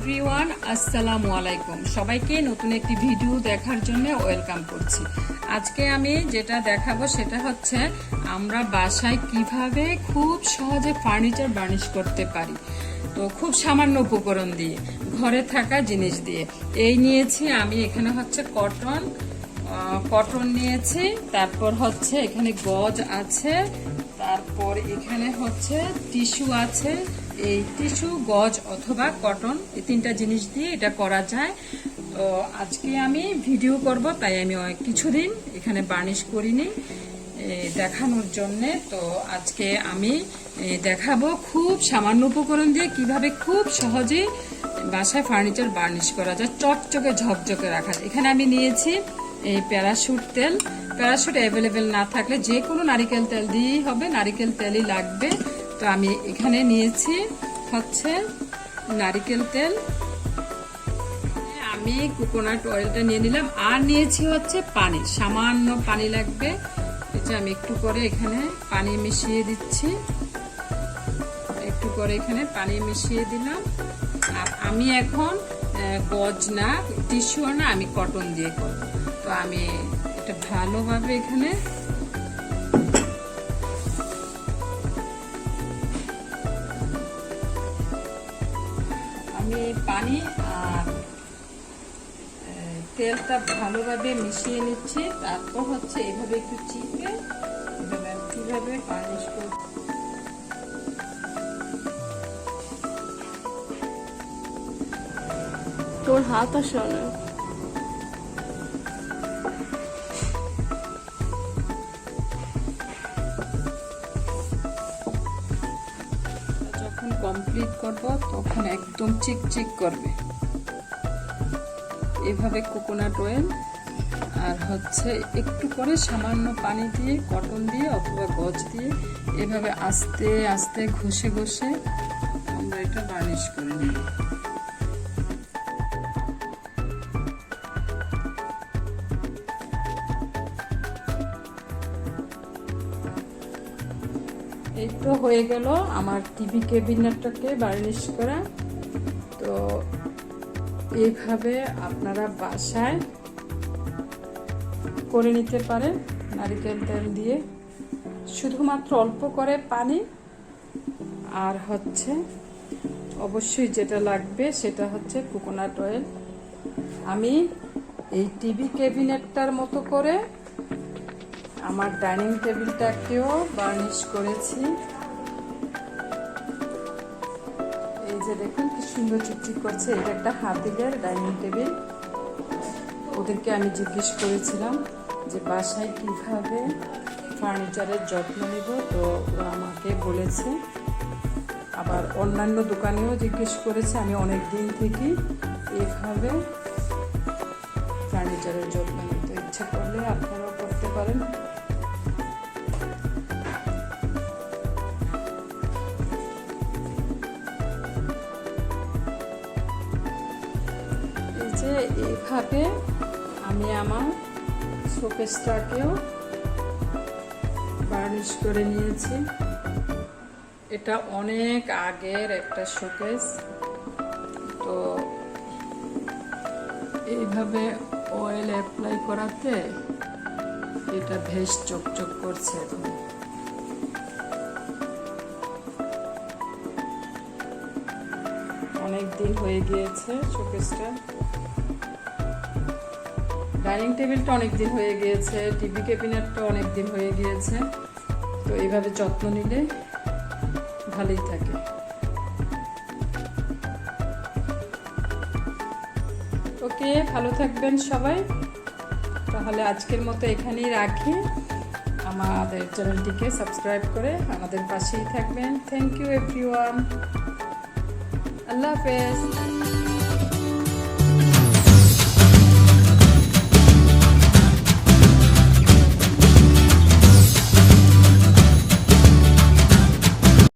Everyone, আসসালামু আলাইকুম। সবাইকে নতুন একটি ভিডিও দেখার জন্য ওয়েলকাম করছি। আজকে আমি যেটা দেখাবো সেটা হচ্ছে আমরা বাসায় কিভাবে খুব সহজে ফার্নিচার বার্নিশ করতে পারি। তো খুব সামান্য উপকরণ দিয়ে, ঘরে থাকা জিনিস দিয়ে। এই নিয়েছি আমি, এখানে হচ্ছে কটন নিয়েছি, তারপর হচ্ছে এখানে গজ আছে, তারপর এখানে হচ্ছে টিস্যু আছে। এই টিস্যু, গজ অথবা কটন, এই তিনটা জিনিস দিয়ে এটা করা যায়। তো আজকে আমি ভিডিও করব, তাই আমি কিছুদিন এখানে বার্নিশ করিনি দেখানোর জন্যে। তো আজকে আমি দেখাবো খুব সামান্য উপকরণ দিয়ে কিভাবে খুব সহজে বাসায় ফার্নিচার বার্নিশ করা যায়, চকচকে ঝকঝকে রাখা যায়। এখানে আমি নিয়েছি এই প্যারাশুট তেল। প্যারাশুট অ্যাভেলেবেল না থাকলে যে কোনো নারিকেল তেল দিয়েই হবে, নারিকেল তেলই লাগবে। তো আমি এখানে নিয়েছি হচ্ছে নারিকেল তেল, আমি কোকোনাট অয়েলটা নিয়ে নিলাম, আর নিয়েছি হচ্ছে পানি, সামান্য পানি লাগবে। এটা আমি একটু করে এখানে পানি মিশিয়ে দিচ্ছি, একটু করে এখানে পানি মিশিয়ে দিলাম। আর আমি এখন গজ না, টিস্যু না, আমি কটন দিয়ে করব। তো আমি এটা ভালোভাবে এখানে আমি পানি আর তেলটা ভালোভাবে মিশিয়ে নিচ্ছি। তারপর হচ্ছে এভাবে একটু চিপে কিভাবে বার্নিশ করব। তোর হাত আসে অনেক। যখন কমপ্লিট করব তখন একদম চিকচিক করবে। এভাবে কোকোনাট অয়েল আর হচ্ছে একটু করে সামান্য পানি দিয়ে, কটন দিয়ে অথবা গজ দিয়ে এভাবে আস্তে আস্তে ঘষে ঘষে আমরা এটা বার্নিশ করে নিব। এই তো হয়ে গেল আমার টিভি ক্যাবিনেটটাকে বার্নিশ করা। তো এইভাবে আপনারা বাসায় করে নিতে পারেন নারিকেল তেল দিয়ে, শুধুমাত্র অল্প করে পানি আর হচ্ছে অবশ্যই যেটা লাগবে সেটা হচ্ছে কোকোনাট অয়েল। আমি এই টিভি ক্যাবিনেটটার মতো করে আমার ডাইনিং টেবিলটাকেও বার্নিশ করেছি। এই যে দেখুন কি সুন্দর চিকচিক করছে। এটা একটা হাতিলের ডাইনিং টেবিল। ওদেরকে আমি জিজ্ঞেস করেছিলাম যে বাসায় কিভাবে ফার্নিচারের যত্ন নিব, তো ওরা আমাকে বলেছে। আবার অন্যান্য দোকানেও জিজ্ঞেস করেছে। আমি অনেক দিন থেকেই এভাবে ফার্নিচারের যত্ন নিতে ইচ্ছা করলে আপনারাও করতে পারেন। এইভাবে আমি আমার শোকেসটাকেও বার্নিশ করে নিয়েছি। এটা অনেক আগের একটা শোকেস। তো এইভাবে অয়েল অ্যাপ্লাই করাতে এটা বেশ চকচক করছে। অনেক দিন হয়ে গিয়েছে শোকেসটা, ডাইনিং টেবিলটা অনেক দিন হয়ে গিয়েছে, টিভি ক্যাবিনেটটা অনেক দিন হয়ে গিয়েছে। তো এইভাবে যত্ন নিলে ভালোই থাকে। ওকে, ভালো থাকবেন সবাই। তাহলে আজকের মতো এখানেই রাখি। আমাদের চ্যানেলটিকে সাবস্ক্রাইব করে আমাদের পাশেই থাকবেন। Thank you everyone. আল্লাহ হাফেজ।